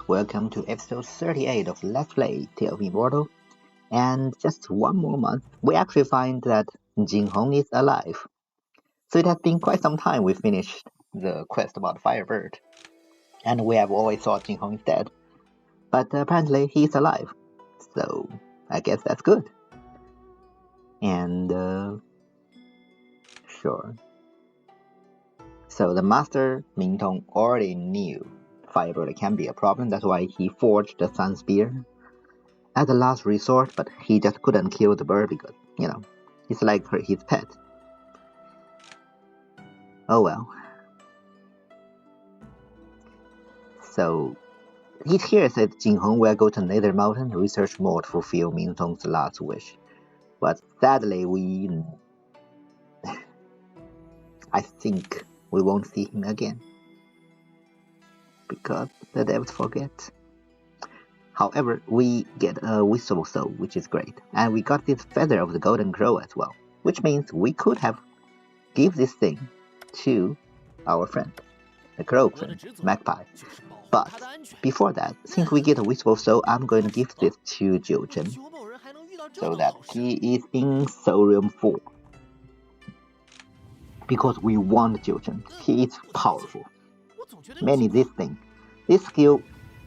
welcome to episode 38 of Let's Play Tale of Immortal. And just one more month, we actually find that Jinhong is alive. So it has been quite some time we finished the quest about Firebird. And we have always thought Jinhong is dead. But apparently he's alive. So I guess that's good. And sure. So the master Mingtong already knew Firebird can be a problem, that's why he forged the Sun Spear as a last resort, but he just couldn't kill the bird because, it's like his pet. Oh well. So it here said Jinhong will go to Nether Mountain, research more to fulfill Mingtong's last wish. But sadly I think we won't see him again. Because the devs forget. However, we get a wistful soul, which is great. And we got this feather of the golden crow as well. Which means we could have give this thing to our friend, the crow friend, Magpie. But before that, since we get a wistful soul, I'm going to give this to Jiuzhen. So that he is in Soul Realm 4. Because we want Jiuzhen. He is powerful. Mainly this thing. This skill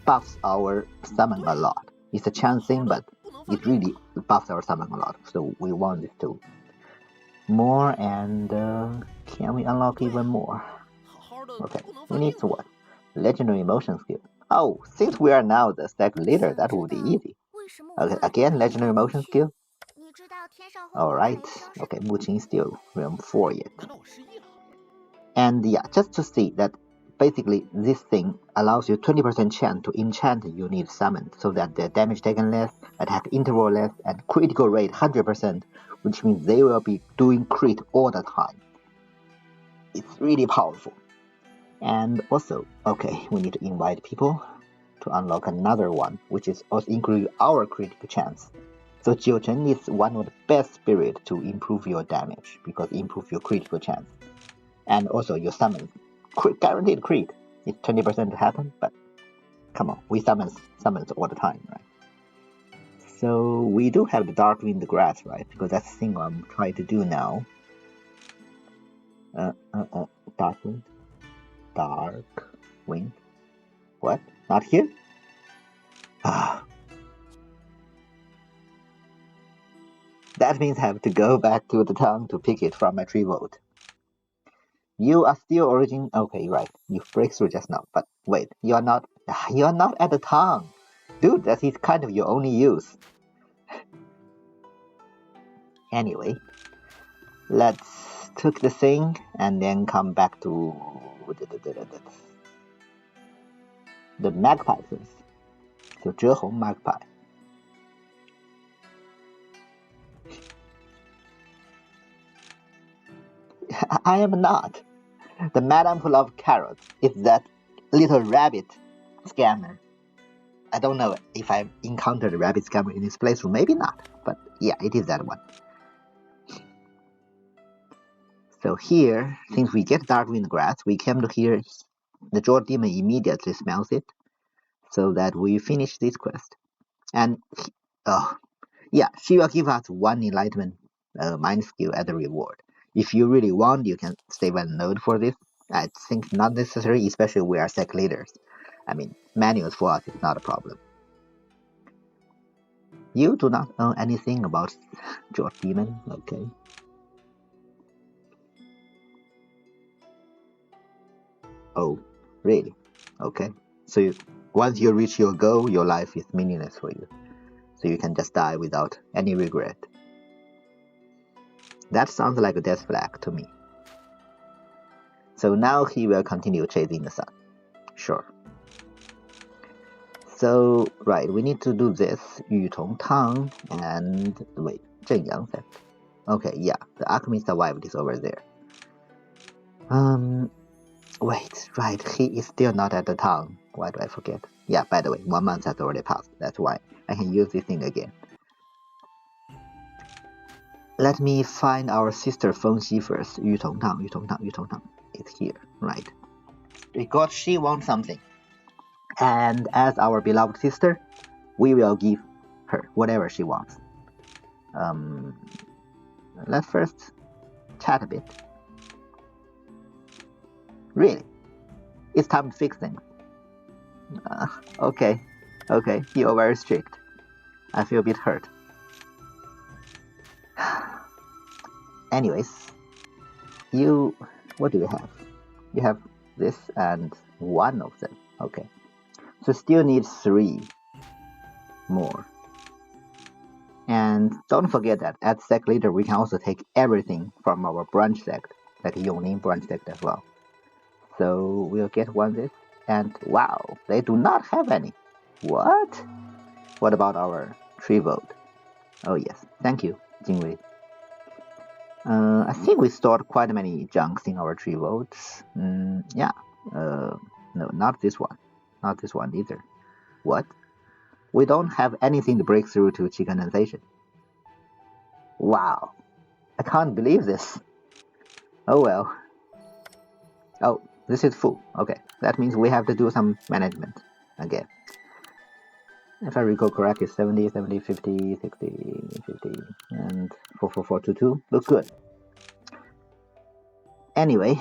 buffs our summon a lot. It's a chance thing, but it really buffs our summon a lot. So we want this too. More and can we unlock even more? Okay, we need to what? Legendary emotion skill. Oh, since we are now the sect leader, that would be easy. Okay, again, legendary emotion skill. Alright, okay, Muqing is still realm 4 yet. And yeah, just to see that basically this thing allows you 20% chance to enchant unit summoned, so that the damage taken less, attack interval less, and critical rate 100%, which means they will be doing crit all the time. It's really powerful. And also, okay, we need to invite people to unlock another one, which is also increase our critical chance. So Jiuzhen is one of the best spirits to improve your damage, because it improves your critical chance. And also your summons. Guaranteed crit. It's 20% to happen, but come on, we summons all the time, right? So we do have the Dark Wind Grass, right? Because that's the thing I'm trying to do now. Dark Wind? Dark Wind? What? Not here? Ah. That means I have to go back to the town to pick it from my tree vault. You are still origin. Okay, right. You break through just now, but wait, you're not at the town, dude. That is kind of your only use. Anyway, let's take the thing and then come back to the magpie first. So Zhehong magpie. I am not. The Madam who loves carrots is that little rabbit scammer. I don't know if I've encountered a rabbit scammer in this playthrough, maybe not, but yeah, it is that one. So here, since we get Dark Wind Grass, we came to here, the Jord Demon immediately smells it, so that we finish this quest. And, yeah, she will give us 1 Enlightenment mind skill as a reward. If you really want, you can save a node for this. I think not necessary, especially we are sect leaders. I mean, manuals for us is not a problem. You do not know anything about Jord Demon? Okay. Oh, really? Okay. So once you reach your goal, your life is meaningless for you. So you can just die without any regret. That sounds like a death flag to me. So now he will continue chasing the sun. Sure. So, right, we need to do this. Yutong Tang and... wait, Zhenyang sect. Okay, yeah, the alchemist survived is over there. Wait, right, he is still not at the town. Why do I forget? Yeah, by the way, 1 month has already passed. That's why I can use this thing again. Let me find our sister Fengxi first. Yutong Tang. It's here, right. Because she wants something. And as our beloved sister, we will give her whatever she wants. Let's first chat a bit. Really? It's time to fix things. Okay, you're very strict. I feel a bit hurt. Anyways, what do you have? You have this and one of them. Okay. So still need 3 more. And don't forget that at sect leader, we can also take everything from our branch sect, like Yongning branch sect as well. So we'll get one this. And wow, they do not have any. What? What about our tree vote? Oh yes, thank you, Jingwei. I think we stored quite many junks in our tree votes. Yeah. No, not this one. Not this one either. What? We don't have anything to break through to chickenization. Wow. I can't believe this. Oh well. Oh, this is full. Okay, that means we have to do some management again. If I recall correctly, 70, 70, 50, 60, 50, and 44422 looks good. Anyway,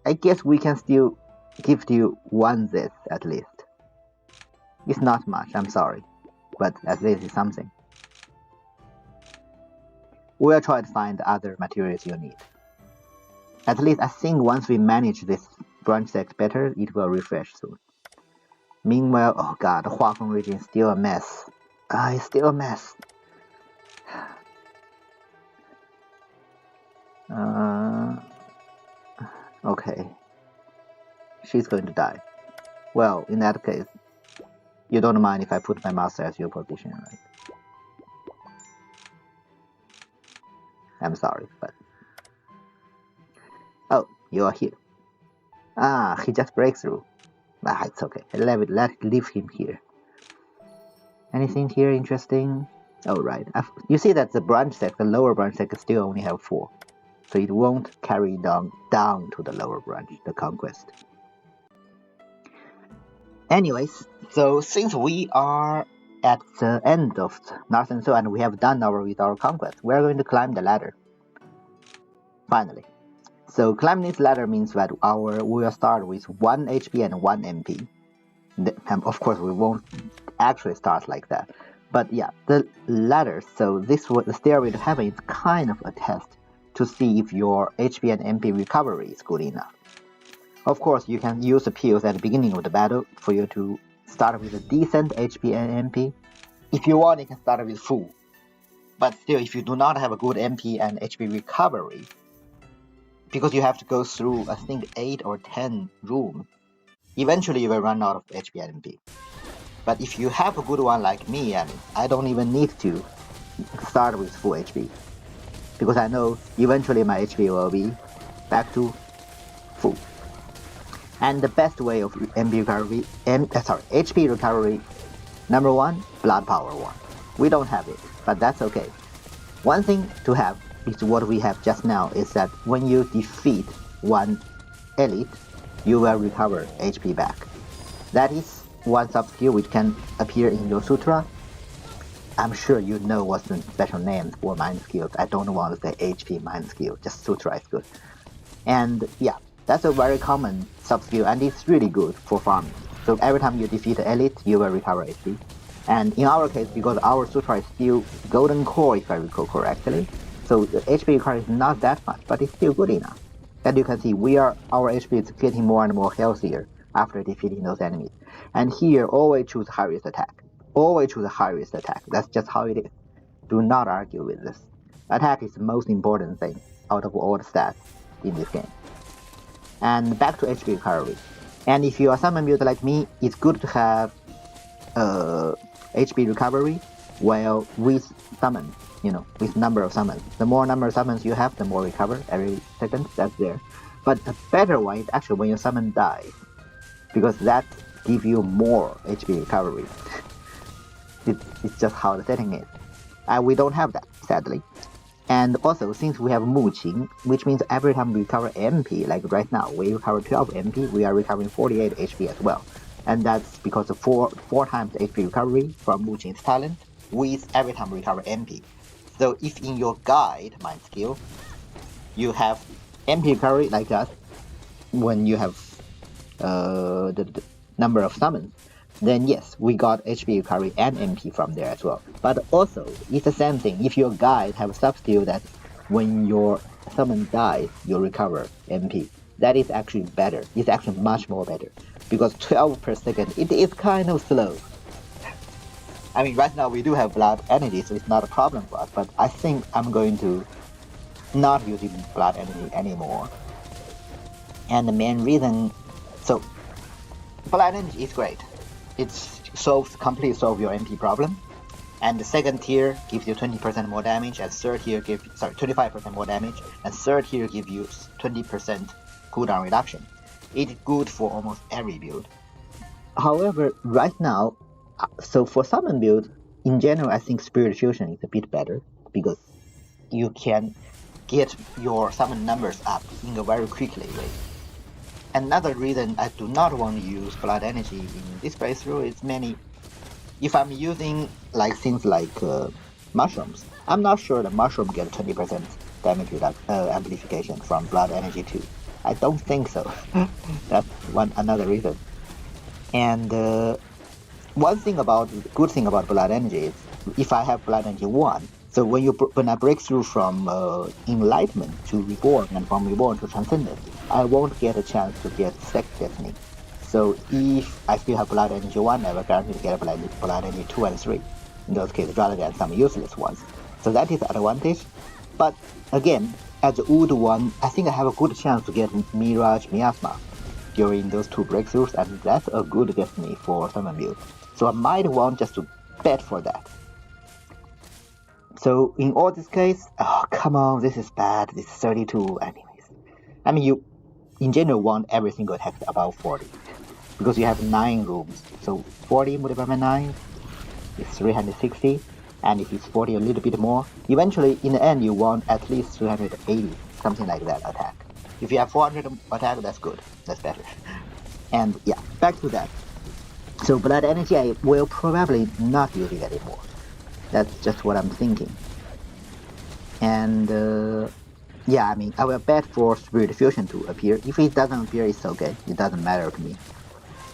I guess we can still give you one this at least. It's not much, I'm sorry, but at least it's something. We'll try to find other materials you need. At least I think once we manage this branch sect better, it will refresh soon. Meanwhile, oh god, the Huafeng region is still a mess. It's still a mess. Okay. She's going to die. Well, in that case, you don't mind if I put my master as your position, right? I'm sorry, but... Oh, you are here. He just breaks through. It's okay. Leave him here. Anything here interesting? Oh, right. You see that the branch sect, the lower branch sect, still only have 4. So it won't carry down to the lower branch, the conquest. Anyways, so since we are at the end of Northern Soul and we have done with our conquest, we're going to climb the ladder. Finally. So climbing this ladder means that we will start with 1 HP and 1 MP. Of course, we won't actually start like that. But yeah, the ladder, so the stairway to heaven is kind of a test to see if your HP and MP recovery is good enough. Of course, you can use the pills at the beginning of the battle for you to start with a decent HP and MP. If you want, you can start with full. But still, if you do not have a good MP and HP recovery, because you have to go through, I think, 8 or 10 rooms, eventually you will run out of HP and MP. But if you have a good one like me, I don't even need to start with full HP. Because I know eventually my HP will be back to full. And the best way of HP recovery, number 1, blood power 1. We don't have it, but that's okay. One thing to have is what we have just now, is that when you defeat one elite, you will recover HP back. That is one sub-skill which can appear in your sutra. I'm sure you know what's the special name for mind skills. I don't want to say HP mind skill, just sutra is good. And yeah, that's a very common sub-skill and it's really good for farming. So every time you defeat an elite, you will recover HP. And in our case, because our sutra is still golden core if I recall correctly, so the HP recovery is not that much, but it's still good enough. As you can see, our HP is getting more and more healthier after defeating those enemies. And here, always choose highest attack. Always choose the highest attack. That's just how it is. Do not argue with this. Attack is the most important thing out of all the stats in this game. And back to HP recovery. And if you are summon build like me, it's good to have HP recovery while with summon, with number of summons. The more number of summons you have, the more recover every second. That's there. But a better one is actually when your summon dies, because that gives you more HP recovery. It's just how the setting is. And we don't have that, sadly. And also, since we have Muqing, which means every time we recover MP, like right now, we recover 12 MP, we are recovering 48 HP as well. and that's because of four times HP recovery from Wu Jin's talent with every time recover MP. So if in your guide mind skill you have MP recovery like us when you have the number of summons, then yes, we got HP recovery and MP from there as well. But also, it's the same thing. If your guide have a sub skill that when your summon dies, you recover MP, that is actually better. It's actually much more better because 12 per second, it is kind of slow. I mean, right now we do have blood energy, so it's not a problem for us. But I think I'm going to not using blood energy anymore. And the main reason, so blood energy is great. It completely solves your MP problem. And the second tier gives you 20% more damage, and third tier 25% more damage, and third tier gives you 20% cooldown reduction. It's good for almost every build. However, right now, so for summon build, in general, I think Spirit Fusion is a bit better because you can get your summon numbers up in a very quickly way. Another reason I do not want to use blood energy in this playthrough is mainly if I'm using like things like mushrooms, I'm not sure the mushroom get 20% damage amplification from blood energy too. I don't think so. That's another reason. And good thing about blood energy is if I have blood energy 1, so when I break through from enlightenment to reborn and from reborn to transcendent, I won't get a chance to get sect destiny. So if I still have blood energy 1, I will guarantee to get blood energy 2 and 3 in those cases rather than some useless ones. So that is an advantage. But again, as the Wood one, I think I have a good chance to get Mirage Miasma during those 2 breakthroughs, and that's a good destiny for summon build. So I might want just to bet for that. So in all this case, oh come on, this is bad. This is 32 anyways. I mean, you in general want every single attack above 40 because you have 9 rooms. So 40 multiplied by 9 is 360, and if it's 40 a little bit more, eventually in the end you want at least 380, something like that attack. If you have 400 attack, that's good. That's better. And yeah, back to that. So blood energy, I will probably not use it anymore. That's just what I'm thinking. And yeah, I mean, I will bet for Spirit Fusion to appear. If it doesn't appear, it's okay. It doesn't matter to me.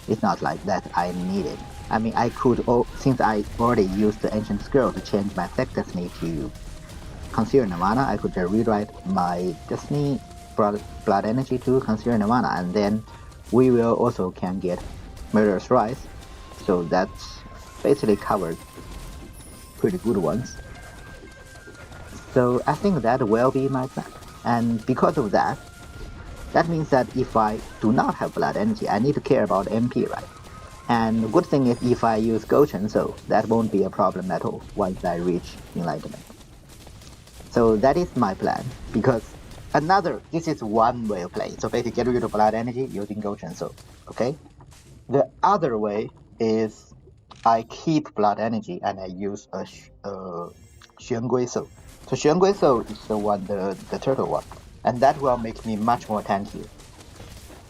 It's not like that I need it. I mean, I could, since I already used the Ancient Scroll to change my sect destiny to Conceal Nirvana, I could rewrite my destiny blood energy to Conceal Nirvana, and then we will also can get Murderous Rise. So that's basically covered pretty good ones. So I think that will be my plan. And because of that, that means that if I do not have blood energy, I need to care about MP, right? And the good thing is if I use Gochen, so that won't be a problem at all once I reach Enlightenment. So that is my plan, because this is one way of playing. So basically get rid of blood energy using Gochen, so okay? The other way is I keep blood energy and I use a Xuangui Soul. So Xuangui Soul is the one, the turtle one, and that will make me much more tanky.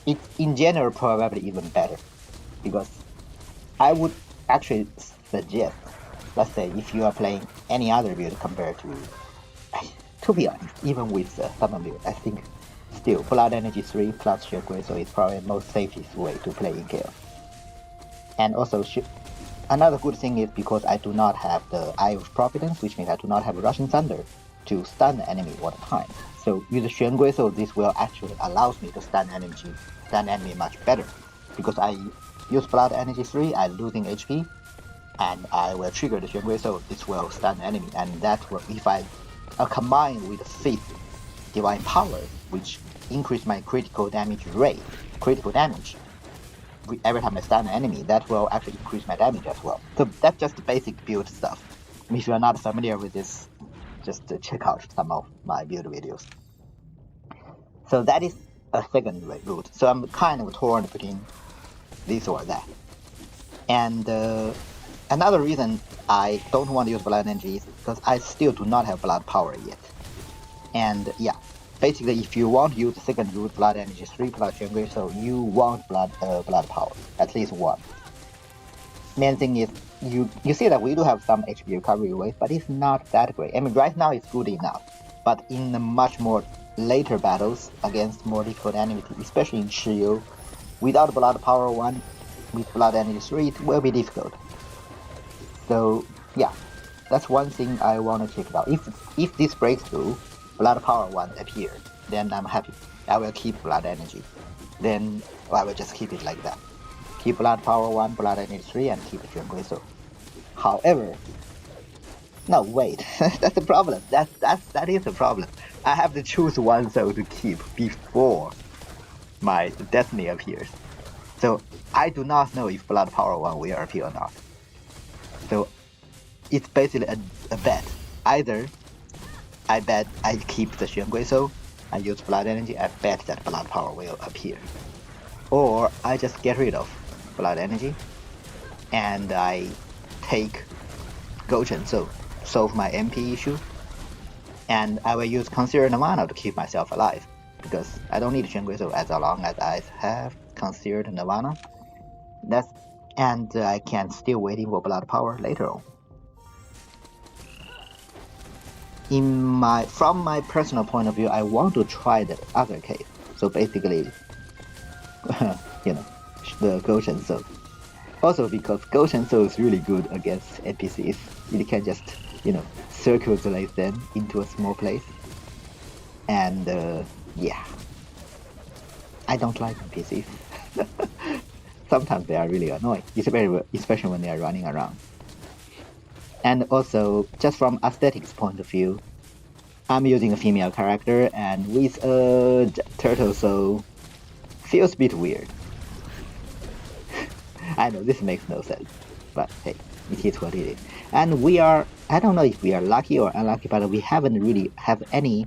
It's in general probably even better, because I would actually suggest, let's say if you are playing any other build compared to be honest, even with the summon build, I think still blood energy 3 plus Xuangui Soul is probably the most safest way to play in Chaos. And also another good thing is because I do not have the Eye of Providence, which means I do not have Rushing Thunder to stun the enemy all the time. So with the Xuangui Soul, this will actually allows me to stun enemy much better. Because I use blood energy 3, I'm losing HP, and I will trigger the Xuangui Soul, this will stun the enemy, and that will, if I combine with 5th Divine Power, which increase my critical damage rate, every time I stun an enemy, that will actually increase my damage as well. So that's just the basic build stuff. If you're not familiar with this, just check out some of my build videos. So that is a second route. So I'm kind of torn between this or that. And another reason I don't want to use blood energy is because I still do not have blood power yet. And yeah, basically, if you want to use the second root blood energy 3 plus Xuan so you want blood power, at least one. Main thing is you see that we do have some HP recovery ways, but it's not that great. I mean, right now it's good enough, but in the much more later battles against more difficult enemies, especially in Shiyu, without blood power 1, with blood energy 3, it will be difficult. So yeah, that's one thing I want to check it out. If this breakthrough, blood power 1 appears, then I'm happy. I will keep blood energy. Then I will just keep it like that. Keep blood power 1, blood energy 3, and keep Xuan so. However, no wait, that's the problem. That is the problem. I have to choose one soul to keep before my destiny appears. So I do not know if blood power 1 will appear or not. So it's basically a bet. Either I bet I keep the Xuan soul, I use blood energy, I bet that blood power will appear. Or I just get rid of blood energy and I take Gochen so solve my MP issue, and I will use Concealed Nirvana to keep myself alive, because I don't need Xuan so as long as I have Concealed Nirvana. And I can still waiting for blood power later on. From my personal point of view, I want to try the other case. So basically, the Gochen Soul. Also because Gochen Soul is really good against NPCs. You can just, circulate them into a small place. And yeah, I don't like NPCs. Sometimes they are really annoying, especially when they are running around. And also, just from aesthetics point of view, I'm using a female character, and with a turtle soul, feels a bit weird. I know this makes no sense, but hey, it is what it is. And I don't know if we are lucky or unlucky, but we haven't really have any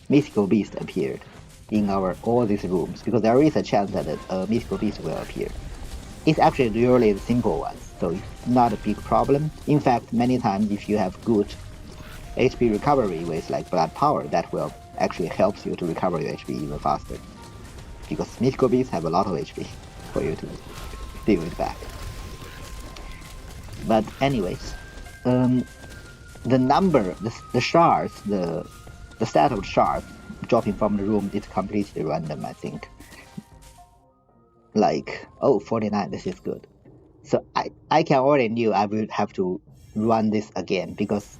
mythical beast appeared in all these rooms, because there is a chance that a mythical beast will appear. It's actually really the simple ones, so it's not a big problem. In fact, many times if you have good HP recovery with like blood power, that will actually help you to recover your HP even faster. Because mythical beasts have a lot of HP for you to deal it back. But anyways, the number, the shards, the set of shards dropping from the room is completely random, I think. Like, 49, this is good. So I can already knew I would have to run this again, because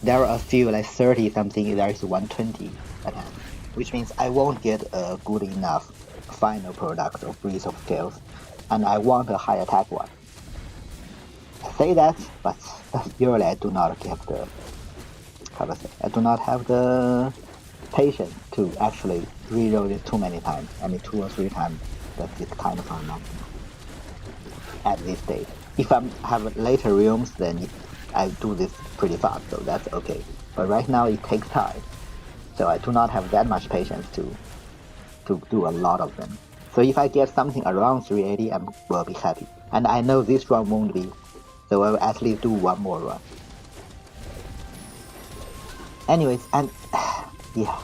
there are a few like 30 something, there is 120 at hand, which means I won't get a good enough final product of Breeze of Scales, and I want a high attack one. I say that, but usually I do not have the, I do not have the patience to actually reload it too many times. I mean 2 or 3 times. That is kind of unlucky at this stage. If I have later realms, then I do this pretty fast, so that's okay. But right now it takes time, so I do not have that much patience to do a lot of them. So if I get something around 380, I will be happy. And I know this run won't be, so I will at least do one more run. Anyways, and yeah.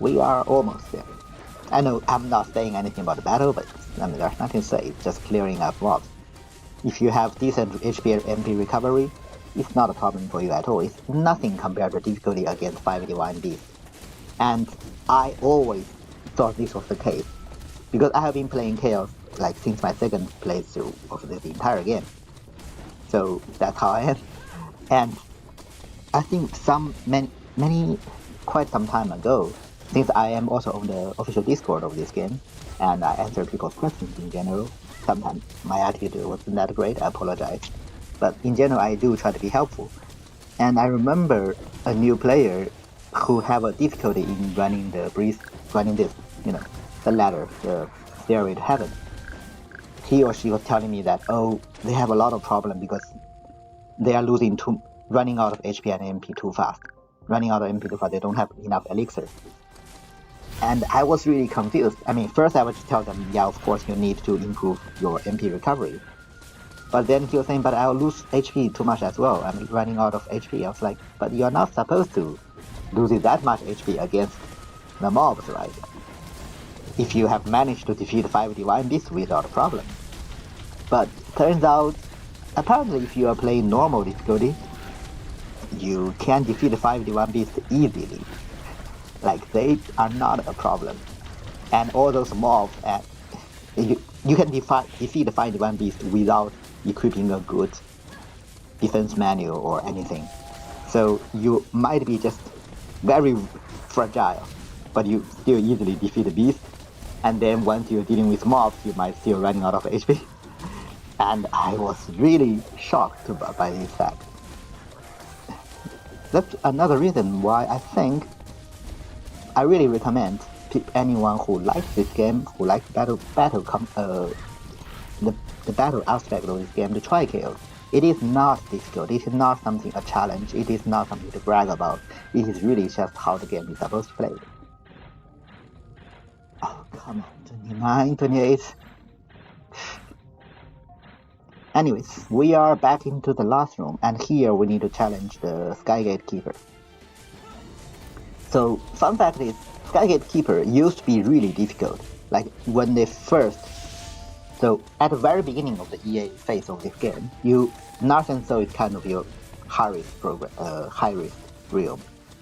We are almost there. I know I'm not saying anything about the battle, but I mean, there's nothing to say, it's just clearing up mobs. If you have decent HP and MP recovery, it's not a problem for you at all. It's nothing compared to difficulty against 581 beasts. And I always thought this was the case, because I have been playing Chaos like since my second playthrough of this entire game. So that's how I am. And I think quite some time ago, since I am also on the official Discord of this game, and I answer people's questions in general, sometimes my attitude wasn't that great, I apologize. But in general, I do try to be helpful. And I remember a new player who have a difficulty in running this, the ladder, the Stairway to Heaven. He or she was telling me that, they have a lot of problem because they are running out of HP and MP too fast. Running out of MP too fast, they don't have enough elixir. And I was really confused. I mean, first I would tell them, yeah, of course you need to improve your MP recovery. But then he was saying, but I'll lose HP too much as well. I'm running out of HP. I was like, but you're not supposed to lose that much HP against the mobs, right? If you have managed to defeat 5 Divine Beasts without a problem. But turns out, apparently if you are playing normal difficulty, you can defeat 5 Divine Beasts easily. Like, they are not a problem. And all those mobs, you can defeat the 5 Divine Beasts without equipping a good defense manual or anything. So you might be just very fragile, but you still easily defeat the beast. And then once you're dealing with mobs, you might still running out of HP. And I was really shocked by this fact. That's another reason why I think I really recommend anyone who likes this game, who likes the battle aspect of this game, to try KO. It is not difficult. It is not something, a challenge. It is not something to brag about. It is really just how the game is supposed to play. Oh, come on, 29, 28. Anyways, we are back into the last room, and here we need to challenge the Sky Gatekeeper. So, fun fact is, Sky Gatekeeper used to be really difficult. Like, when they first... So, at the very beginning of the EA phase of this game, North and Soul is kind of your high-risk realm.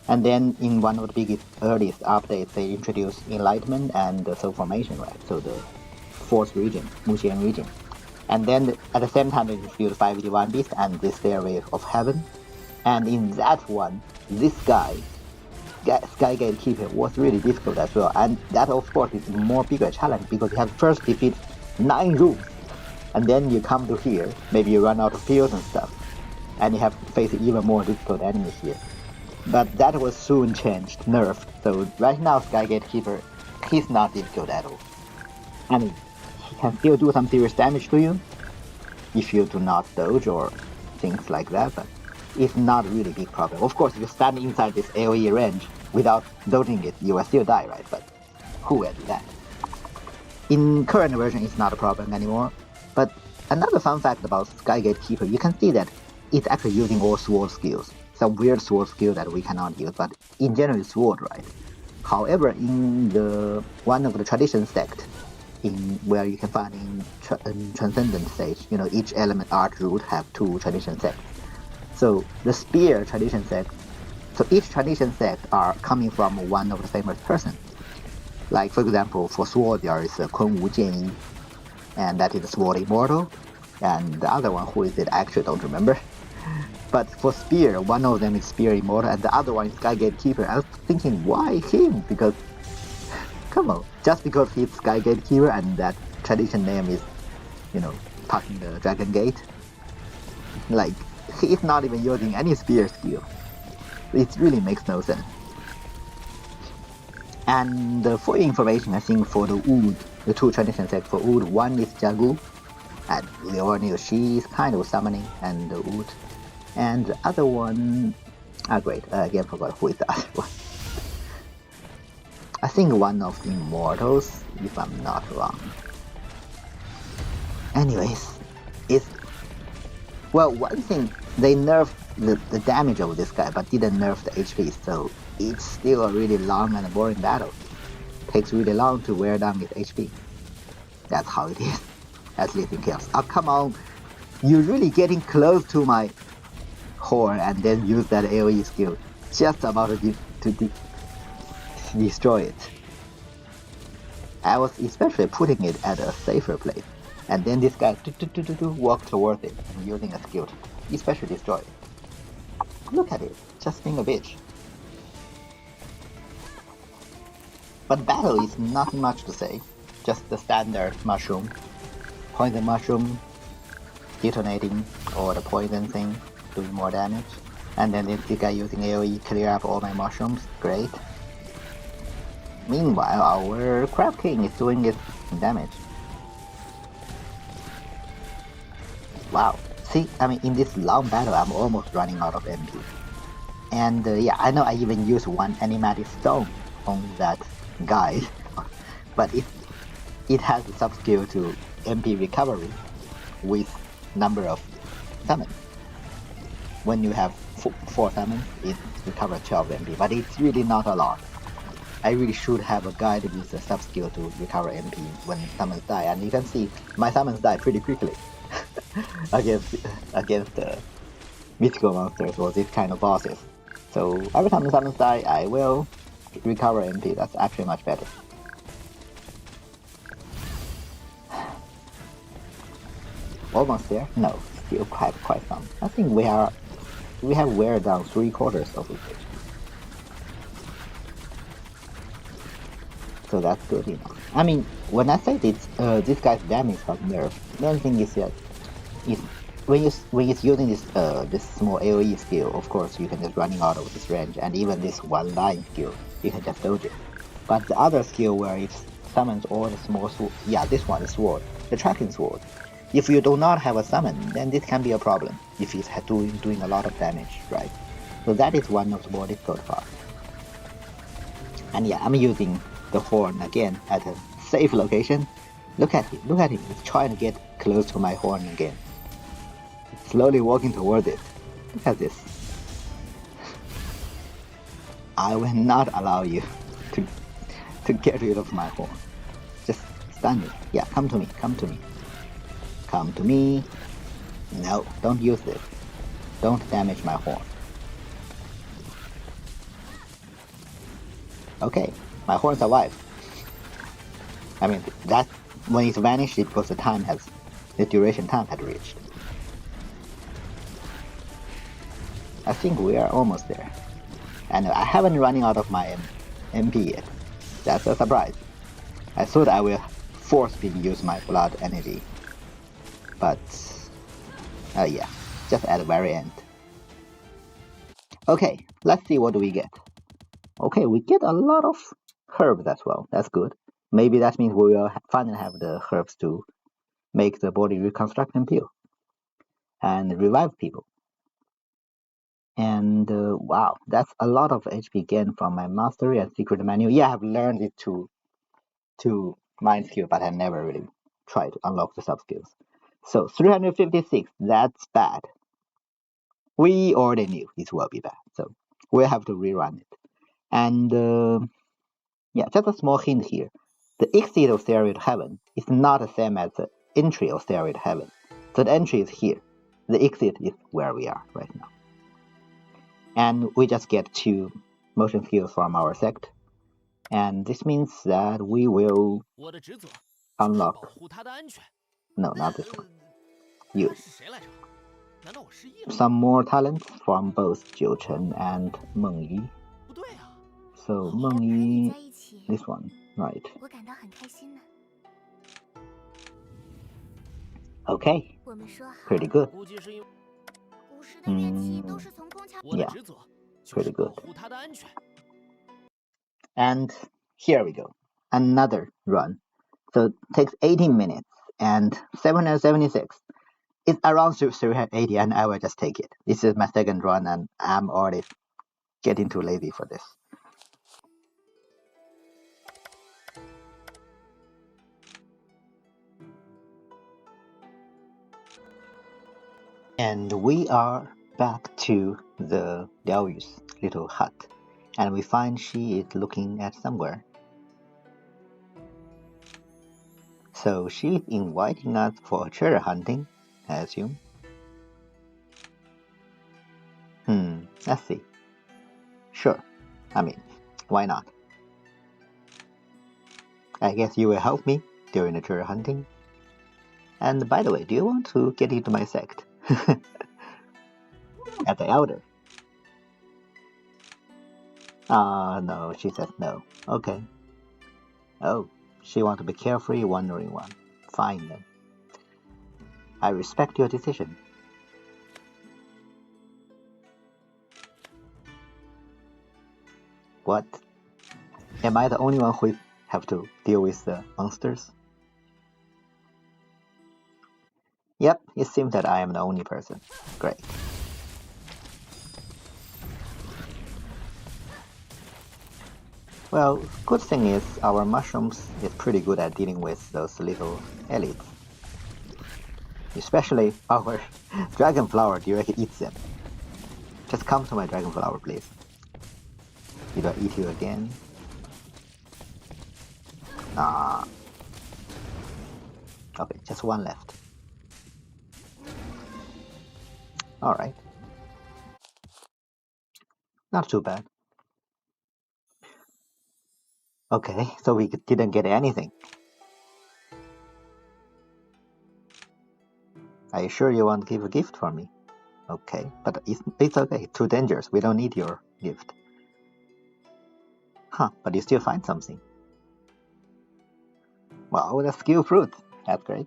And then, in one of the biggest, earliest updates, they introduced Enlightenment and the Soul Formation, right? So, the fourth region, Muxian region. And then, at the same time, they introduced 5 Divine Beasts and the Stairway of Heaven. And in that one, this guy, Sky Gatekeeper, was really difficult as well. And that, of course, is a more bigger challenge because you have to first defeat 9 rooms. And then you come to here, maybe you run out of pills and stuff. And you have to face even more difficult enemies here. But that was soon changed, nerfed. So right now, Sky Gatekeeper, he's not difficult at all. I mean, he can still do some serious damage to you if you do not dodge or things like that, but it's not really a big problem. Of course, if you stand inside this AoE range without dodging it, you will still die, right? But who will do that? In current version, it's not a problem anymore. But another fun fact about Sky Gatekeeper, you can see that it's actually using all sword skills. Some weird sword skill that we cannot use, but in general it's sword, right? However, in the one of the tradition sect, where you can find in Transcendent stage, each element art root have 2 tradition sects. So the spear tradition sect, so each tradition sect are coming from one of the famous person. Like for example, for sword there is Kun Wu Jianyi, and that is the Sword Immortal, and the other one, who is it? I actually don't remember. But for Spear, one of them is Spear Immortal and the other one is Sky Gatekeeper. I was thinking, why him? Because, come on, just because he's Sky Gatekeeper and that tradition name is, touching the Dragon Gate. Like, he's not even using any Spear skill. It really makes no sense. And for information, I think for the Wood, the 2 tradition sets for Wood, one is Jagu, and we all knew she is kind of summoning and the Wood. And the other one, great, I again forgot who is the other one. I think one of the Immortals, if I'm not wrong. Anyways, one thing, they nerfed the damage of this guy, but didn't nerf the HP, so it's still a really long and boring battle. Takes really long to wear down his HP. That's how it is, at least in Chaos. Oh, come on, you're really getting close to my horn and then use that AoE skill. Just about to destroy it. I was especially putting it at a safer place. And then this guy walked towards it and using a skill to especially destroy it. Look at it, just being a bitch. But battle is nothing much to say. Just the standard mushroom. Poison mushroom, detonating, or the poison thing, doing more damage. And then this guy using AoE clear up all my mushrooms, great. Meanwhile, our Crab King is doing his damage. Wow, see, I mean, in this long battle, I'm almost running out of MP. And yeah, I know I even used one animatic stone on that guy, but it has a sub-skill to MP recovery with number of summons. When you have 4 summons, it recovers 12 MP, but it's really not a lot. I really should have a guide with a sub-skill to recover MP when summons die, and you can see my summons die pretty quickly against mythical monsters or these kind of bosses. So every time the summons die, I will recover MP. That's actually much better. Almost there? No, still quite some. I think we have wear down 3/4 of it. So that's good enough. I mean, when I say this guy's damage got nerfed, the only thing is that when it's using this small AoE skill, of course you can just running out of this range, and even this one line skill, you can just dodge it. But the other skill where it summons all the small sword, yeah, this one, the sword, the tracking sword. If you do not have a summon, then this can be a problem if it's doing a lot of damage, right? So that is one of the more difficult parts. And yeah, I'm using the horn again at a safe location. Look at him, he's trying to get close to my horn again. He's slowly walking towards it. Look at this. I will not allow you to get rid of my horn. Just stand it. Yeah, come to me. Come to me. No, don't use this. Don't damage my horn. Okay, my horn survived. I mean, that when it's vanished, it because the duration time had reached. I think we are almost there. And I haven't running out of my MP yet. That's a surprise. I thought I will force him to use my blood energy. But, yeah, just at the very end. Okay, let's see what we get. Okay, we get a lot of herbs as well. That's good. Maybe that means we will finally have the herbs to make the body reconstruct and heal. And revive people. And wow, that's a lot of HP gain from my mastery and secret menu. Yeah, I have learned it to mind skill, but I never really tried to unlock the sub skills. So 356, that's bad. We already knew it will be bad, so we'll have to rerun it. And yeah, just a small hint here. The exit of Stair to Heaven is not the same as the entry of Stair to Heaven. So the entry is here. The exit is where we are right now. And we just get 2 motion skills from our sect. And this means that we will unlock... No, not this one. You. Some more talents from both Jiuchen and Meng Yi. So Meng Yi, this one, right. Okay, pretty good. Yeah, pretty good. And here we go, another run. So it takes 18 minutes and 776. It's around 380 and I will just take it. This is my second run and I'm already getting too lazy for this. And we are back to the Liao Yu's little hut. And we find she is looking at somewhere. So she's inviting us for treasure hunting, I assume. Let's see. Sure. I mean, why not? I guess you will help me during the treasure hunting. And by the way, do you want to get into my sect? As the elder. No, she says no. Okay. Oh, she wants to be carefree, wandering one. Fine then. I respect your decision. What? Am I the only one who have to deal with the monsters? Yep, it seems that I am the only person. Great. Well, good thing is our mushrooms is pretty good at dealing with those little elites. Especially our dragon flower directly eats them. Just come to my dragon flower, please. Did I eat you again? Nah. Okay, just one left. Alright. Not too bad. Okay, so we didn't get anything. Are you sure you want to give a gift for me? Okay, but it's okay. Too dangerous. We don't need your gift. Huh, but you still find something. Wow, the skill fruit. That's great.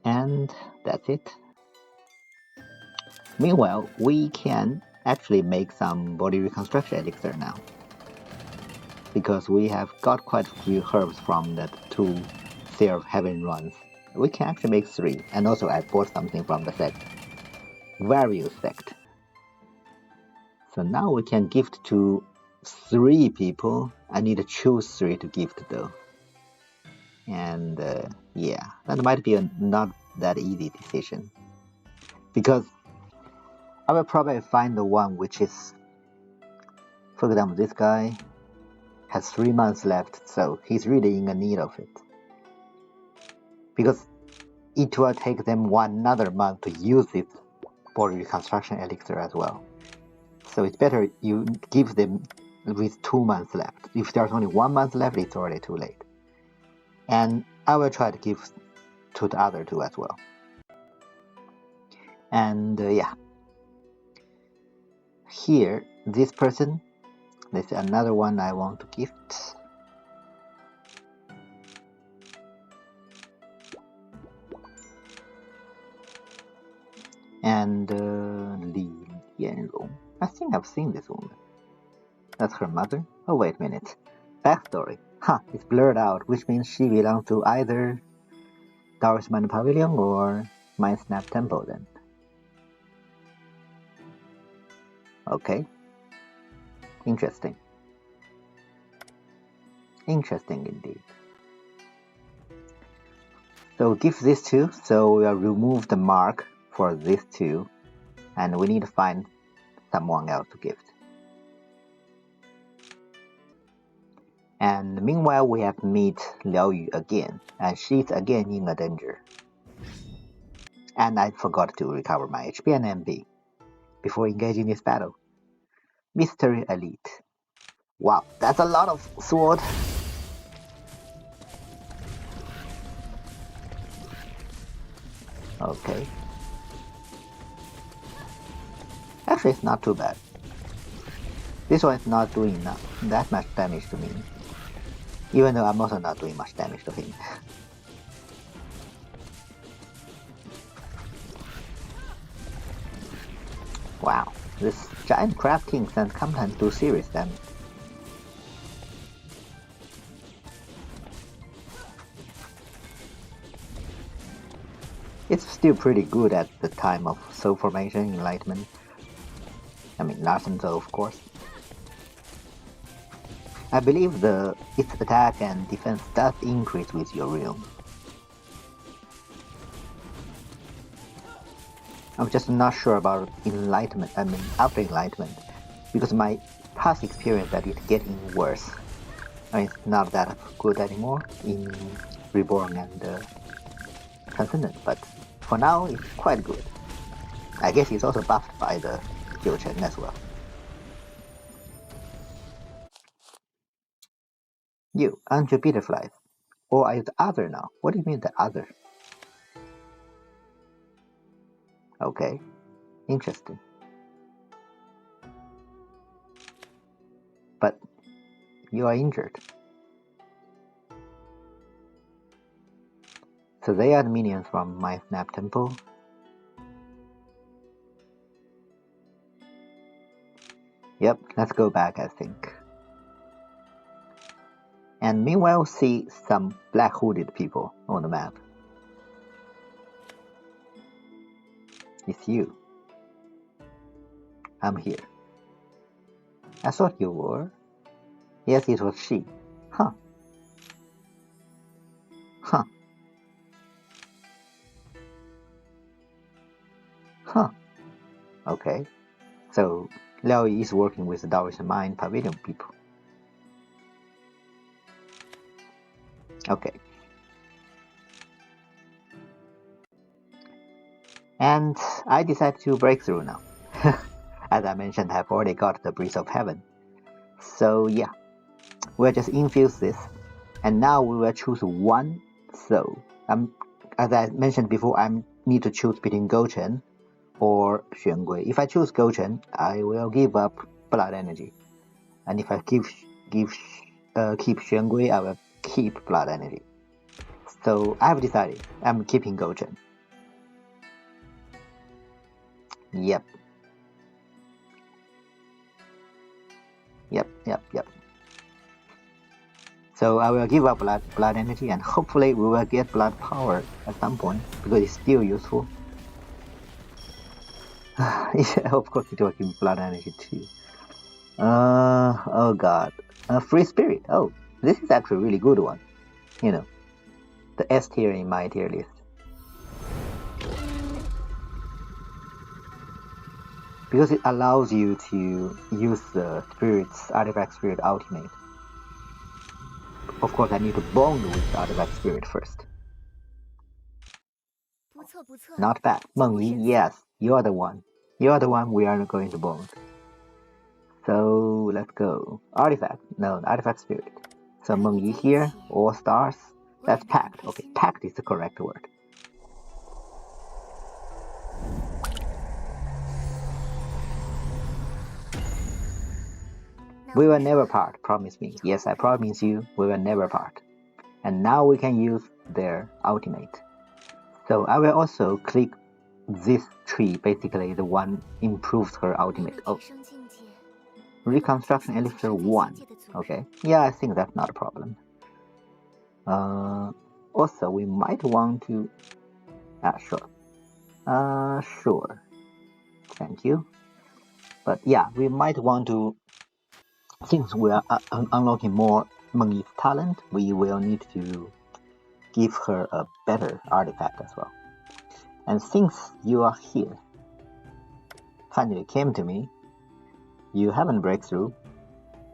And that's it. Meanwhile, we can actually make some body reconstruction elixir now. Because we have got quite a few herbs from the 2 Stair of Heaven runs. We can actually make 3, and also I bought something from the sect. Various sect. So now we can gift to 3 people. I need to choose 3 to gift though. And yeah, that might be a not that easy decision. Because I will probably find the one which is, for example, this guy has 3 months left, so he's really in need of it. Because it will take them another month to use this body reconstruction elixir as well. So it's better you give them with 2 months left. If there's only 1 month left, it's already too late. And I will try to give to the other 2 as well. And yeah. Here, this person, this is another one I want to gift. And Li Yanrong. I think I've seen this woman. That's her mother? Oh, wait a minute. Backstory. Huh, it's blurred out, which means she belongs to either Taoist Minor Pavilion or Mind Snap Temple then. Okay. Interesting. Interesting indeed. So give this 2, so we'll remove the mark for these 2, and we need to find someone else to gift. And meanwhile, we have meet Liao Yu again, and she's again in a danger. And I forgot to recover my HP and MP before engaging this battle. Mystery Elite. Wow, that's a lot of sword. Okay. Actually, it's not too bad. This one is not doing that much damage to me. Even though I'm also not doing much damage to him. Wow, this giant crab king can sometimes do serious damage. It's still pretty good at the time of soul formation, enlightenment. I mean, Larsen Soul, of course. I believe its attack and defense does increase with your realm. I'm just not sure about enlightenment, after enlightenment, because my past experience that it's getting worse. It's not that good anymore in Reborn and Transcendent, but for now it's quite good. I guess it's also buffed by the Jiuchen as well. You, aren't you butterflies? Or are you the other now? What do you mean the other? Okay, interesting. But you are injured. So they are the minions from my Snap Temple. Yep, let's go back, I think. And meanwhile, see some black hooded people on the map. It's you. I'm here. I thought you were. Yes, it was she. Huh. Huh. Okay, so Liao Yi is working with the Taoist Mind Pavilion people. Okay. And I decided to break through now. As I mentioned, I've already got the Breeze of Heaven. So yeah, we'll just infuse this. And now we will choose one. So as I mentioned before, I need to choose between Gochen or Xuangui. If I choose Gochen, I will give up blood energy. And if I keep Xuangui, I will keep blood energy. So I've decided I'm keeping Gochen. Yep. So I will give up blood energy, and hopefully we will get blood power at some point because it's still useful. Of course it will give blood energy too. Oh god. Free spirit. Oh, this is actually a really good one. You know, the S tier in my tier list. Because it allows you to use the artifact spirit ultimate. Of course, I need to bond with the artifact spirit first. Not bad. Meng Yi, yes, you're the one. You're the one we are going to bond. So let's go. Artifact. No, artifact spirit. So Meng Yi here, all stars. That's pact. Okay, pact is the correct word. We will never part, promise me. Yes, I promise you, we will never part. And now we can use their ultimate. So I will also click this tree, basically the one improves her ultimate. Oh, reconstruction elixir 1. Okay, yeah, I think that's not a problem. Also, we might want to... sure. Thank you. But yeah, we might want to... Since we are unlocking more Meng Yi's talent, we will need to give her a better artifact as well. And since you are here, finally came to me, you haven't breakthrough.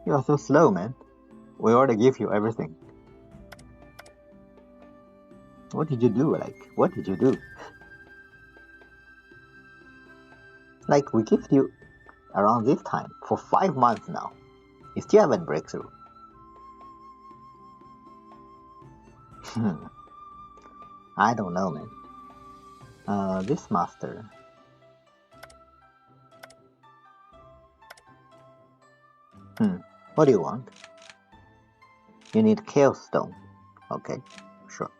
You are so slow, man. We already give you everything. What did you do? What did you do? We gifted you around this time for 5 months now. You still haven't breakthrough. I don't know, man. This master. What do you want? You need Chaos Stone. Okay, sure.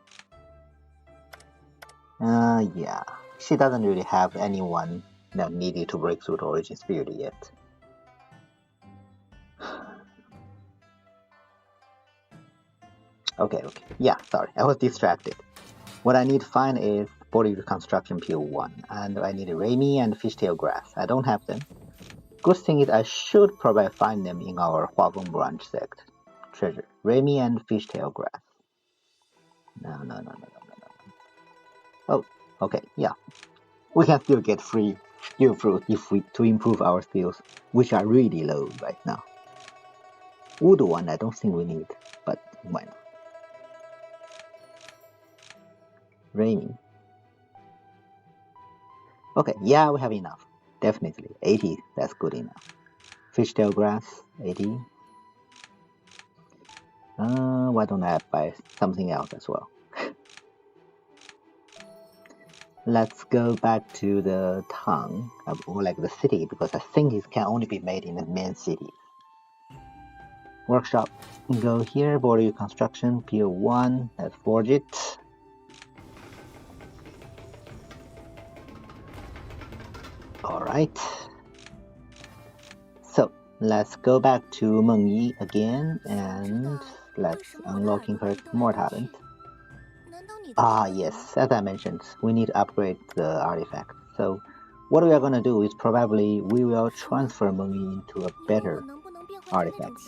Yeah. She doesn't really have anyone that needed to break through the Origin Spirit yet. Okay. Yeah, sorry, I was distracted. What I need to find is Body Reconstruction Peel 1, and I need Remy and Fishtail Grass. I don't have them. Good thing is I should probably find them in our Huafeng branch sect treasure. Remy and Fishtail Grass. No. Oh, okay, yeah. We can still get free skill fruit to improve our skills, which are really low right now. Wood one I don't think we need, but why not? Raining. Okay, yeah, we have enough. Definitely. 80, that's good enough. Fishtail grass, 80. Why don't I buy something else as well? Let's go back to the town, or the city, because I think it can only be made in the main city. Workshop, go here, body construction, Peel 1, let's forge it. Alright. So, let's go back to Meng Yi again, and let's unlocking her more talent. Yes, as I mentioned, we need to upgrade the artifact. So what we are going to do is probably we will transfer Meng Yi into a better artifact,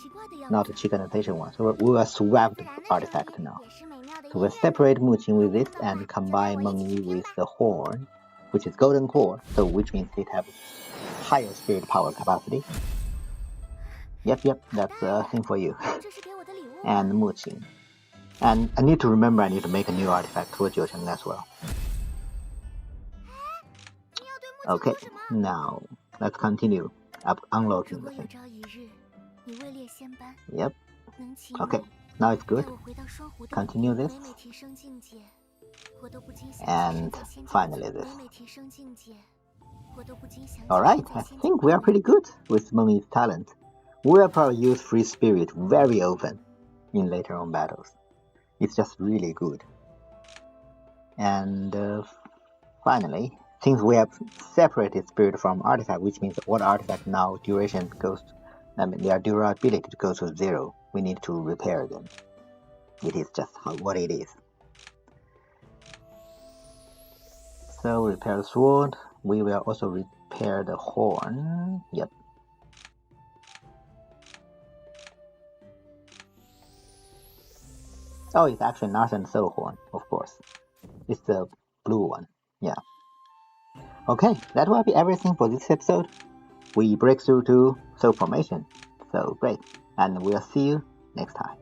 not a chicken station one. So we will swap the artifact now. So we'll separate Mu Qin with this and combine Meng Yi with the horn, which is golden core, so which means it have higher spirit power capacity. Yep, that's a thing for you. And Muqing. And I need to remember I need to make a new artifact for Jiucheng as well. Okay, now let's continue unlocking the thing. Yep. Okay, now it's good. Continue this. And finally this. Alright, I think we are pretty good with Mengyi's talent. We will probably use Free Spirit very often in later on battles. It's just really good. And finally, since we have separated Spirit from Artifact, which means all artifact now duration goes, their durability goes to 0. We need to repair them. It is just what it is. So repair the sword. We will also repair the horn. Yep. Oh, it's actually not an soul horn, of course. It's the blue one. Yeah. Okay, that will be everything for this episode. We break through to soul formation. So great. And we'll see you next time.